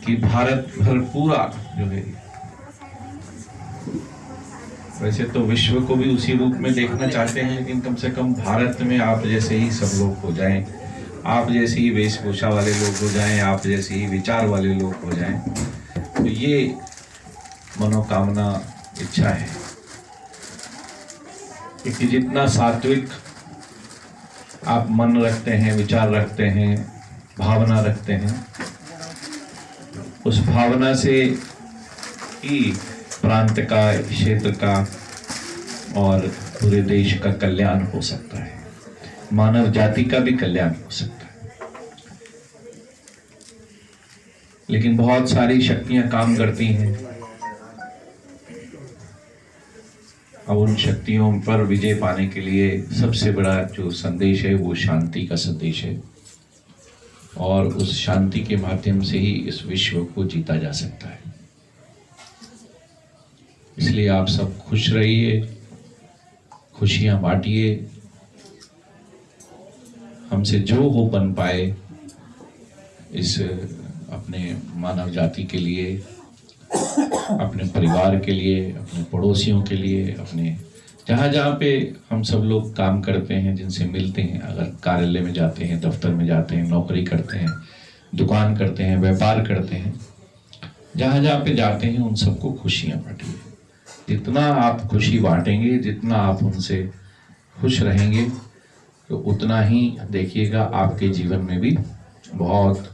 कि भारत भर पूरा जो है, वैसे तो विश्व को भी उसी रूप में देखना चाहते हैं, लेकिन कम से कम भारत में आप जैसे ही सब लोग हो जाएं, आप जैसे ही वेशभूषा वाले लोग हो जाएं, आप जैसे ही विचार वाले लोग हो जाएं, तो ये मनोकामना इच्छा है कि जितना सात्विक आप मन रखते हैं, विचार रखते हैं, भावना रखते हैं, उस भावना से ही प्रांत का, क्षेत्र का और पूरे देश का कल्याण हो सकता है, मानव जाति का भी कल्याण हो सकता है। लेकिन बहुत सारी शक्तियां काम करती हैं, अब उन शक्तियों पर विजय पाने के लिए सबसे बड़ा जो संदेश है वो शांति का संदेश है, और उस शांति के माध्यम से ही इस विश्व को जीता जा सकता है। इसलिए आप सब खुश रहिए, खुशियां बांटिए, हमसे जो हो बन पाए इस अपने मानव जाति के लिए, अपने परिवार के लिए, अपने पड़ोसियों के लिए, अपने जहाँ जहाँ पे हम सब लोग काम करते हैं, जिनसे मिलते हैं, अगर कार्यालय में जाते हैं, दफ्तर में जाते हैं, नौकरी करते हैं, दुकान करते हैं, व्यापार करते हैं, जहाँ जहाँ पे जाते हैं उन सबको खुशियाँ बांटिए। जितना आप खुशी बांटेंगे, जितना आप उनसे खुश रहेंगे, तो उतना ही देखिएगा आपके जीवन में भी बहुत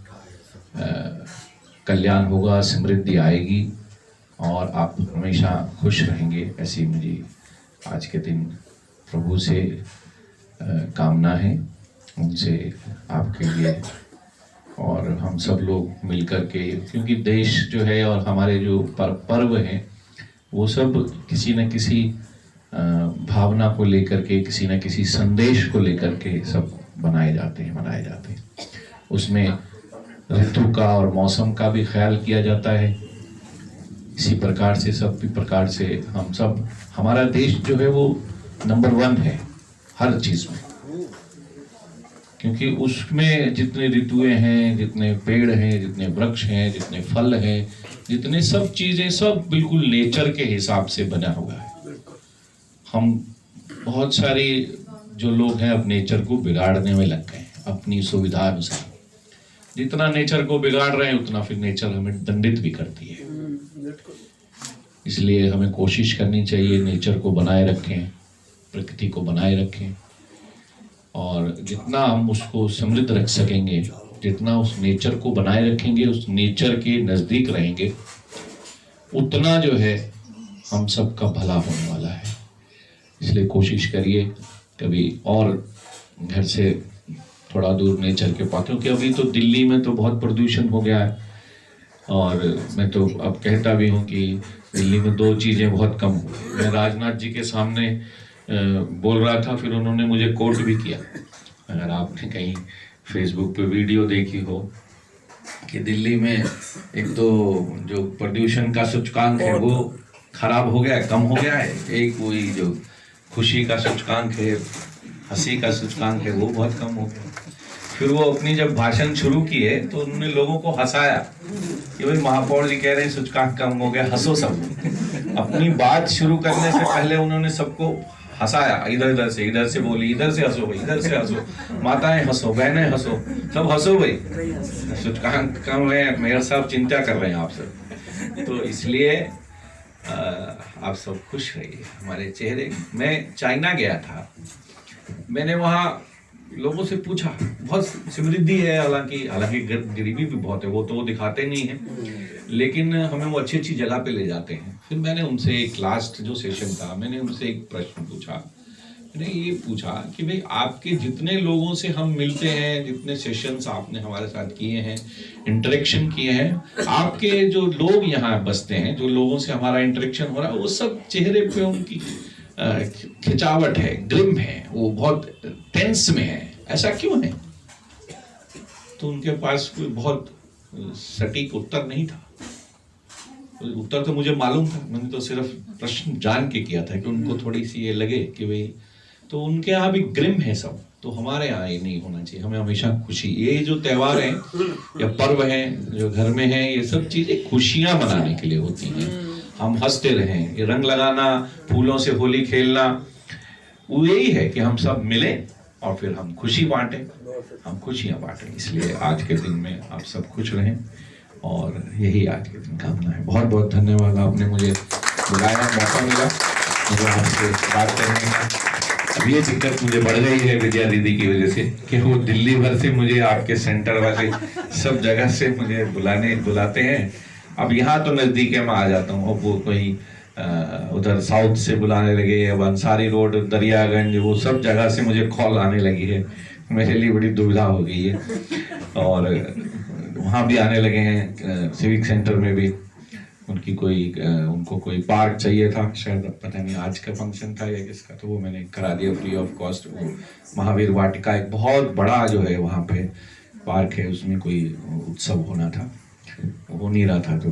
कल्याण होगा, समृद्धि आएगी और आप हमेशा खुश रहेंगे। ऐसी मुझे आज के दिन प्रभु से कामना है, उनसे आपके लिए, और हम सब लोग मिलकर के, क्योंकि देश जो है और हमारे जो पर्व हैं वो सब किसी न किसी भावना को लेकर के, किसी न किसी संदेश को लेकर के सब मनाए जाते हैं। उसमें ऋतु का और मौसम का भी ख्याल किया जाता है। इसी प्रकार से सब प्रकार से हम सब, हमारा देश जो है वो नंबर 1 है हर चीज में, क्योंकि उसमें जितने ऋतुएं हैं, जितने पेड़ हैं, जितने वृक्ष हैं, जितने फल हैं, जितने सब चीजें, सब बिल्कुल नेचर के हिसाब से बना हुआ है। हम बहुत सारे जो लोग हैं अब नेचर को बिगाड़ने में लग गए हैं अपनी सुविधा अनुसार। जितना नेचर को बिगाड़ रहे हैं उतना फिर नेचर हमें दंडित भी करती है। इसलिए हमें कोशिश करनी चाहिए नेचर को बनाए रखें, प्रकृति को बनाए रखें, और जितना हम उसको समृद्ध रख सकेंगे, जितना उस नेचर को बनाए रखेंगे, उस नेचर के नज़दीक रहेंगे, उतना जो है हम सब का भला होने वाला है। इसलिए कोशिश करिए कभी और घर से थोड़ा दूर नेचर के पास, क्योंकि अभी तो दिल्ली में तो बहुत प्रदूषण हो गया है, और मैं तो अब कहता भी हूँ कि दिल्ली में 2 चीज़ें बहुत कम हो। मैं राजनाथ जी के सामने बोल रहा था, फिर उन्होंने मुझे कोट भी किया, अगर आपने कहीं फेसबुक पे वीडियो देखी हो, कि दिल्ली में एक तो जो प्रदूषण का सूचकांक है वो खराब हो गया है, कम हो गया है, एक वही जो खुशी का सूचकांक है, हंसी का सूचकांक है, वो बहुत कम हो गया। फिर वो अपनी जब भाषण शुरू किए तो उन्होंने लोगों को हंसाया कि भाई महापौर जी कह रहे हैं सूचकांक कम हो गया, हंसो सब। अपनी बात शुरू करने से पहले उन्होंने सबको हंसाया, इधर से बोली, इधर से हंसो भाई, इधर से हंसो, माताएं हंसो, बहनें हंसो, सब हंसो भाई, सूचकांक कम है, मेयर साहब चिंता कर रहे हैं आप सब। तो इसलिए आप सब खुश रहिए, हमारे चेहरे। मैं चाइना गया था, मैंने वहाँ लोगों से पूछा, बहुत समृद्धि है, हालांकि गरीबी भी बहुत है, वो तो वो दिखाते नहीं है, लेकिन हमें वो अच्छी अच्छी जगह पे ले जाते हैं। फिर मैंने उनसे एक लास्ट जो सेशन था, मैंने उनसे एक प्रश्न पूछा। मैंने ये पूछा कि भाई आपके जितने लोगों से हम मिलते हैं, जितने सेशंस आपने हमारे साथ किए हैं, इंटरेक्शन किए हैं, आपके जो लोग यहाँ बसते हैं, जो लोगों से हमारा इंटरेक्शन हो रहा है, वो सब चेहरे पे उनकी खिंचावट है, ग्रिम है, वो बहुत टेंस में है। ऐसा क्यों है? तो उनके पास कोई बहुत सटीक उत्तर नहीं था। उत्तर तो मुझे मालूम था, मैंने तो सिर्फ प्रश्न जान के किया था कि उनको थोड़ी सी ये लगे कि भाई, तो उनके यहाँ भी ग्रिम है सब, तो हमारे यहाँ ये नहीं होना चाहिए। हमें हमेशा खुशी, ये जो त्योहार हैं या पर्व हैं जो घर में हैं, ये सब चीजें खुशियां मनाने के लिए होती हैं। हम हंसते रहें, ये रंग लगाना, फूलों से होली खेलना, वो यही है कि हम सब मिलें और फिर हम खुशी बांटें, हम खुशियां बांटें। इसलिए आज के दिन में आप सब खुश रहें और यही आज के दिन कामना है। बहुत बहुत धन्यवाद, आपने मुझे बुलाया, मौका मिला मुझे आपसे बात करने का। अब ये दिक्कत मुझे बढ़ गई है विजया दीदी की वजह से कि वो दिल्ली भर से मुझे, आपके सेंटर वाले सब जगह से मुझे बुलाते हैं। अब यहाँ तो नज़दीक है, मैं आ जाता हूँ। अब वो कोई उधर साउथ से बुलाने लगे, अब अंसारी रोड, दरियागंज, वो सब जगह से मुझे कॉल आने लगी है। मेरे लिए बड़ी दुविधा हो गई है। और वहाँ भी आने लगे हैं, सिविक सेंटर में भी उनको कोई पार्क चाहिए था, शायद पता नहीं आज का फंक्शन था या किसका, तो वो मैंने करा दिया फ्री ऑफ कॉस्ट। वो महावीर वाटिका एक बहुत बड़ा जो है वहाँ पे पार्क है, उसमें कोई उत्सव होना था, हो नहीं रहा था, तो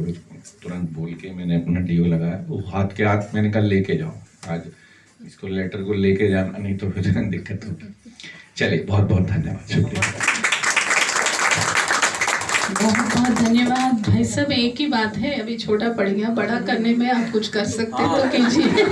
तुरंत बोल के मैंने अपना डीओ लगाया। वो हाथ के हाथ मैंने कहा लेके जाओ, आज इसको लेटर को लेके जाना, नहीं तो फिर दिक्कत होगी। चलिए, बहुत बहुत धन्यवाद, शुक्रिया। बहुत बहुत धन्यवाद भाई साहब। एक ही बात है, अभी छोटा पड़ गया, बड़ा करने में आप कुछ कर सकते तो कीजिए।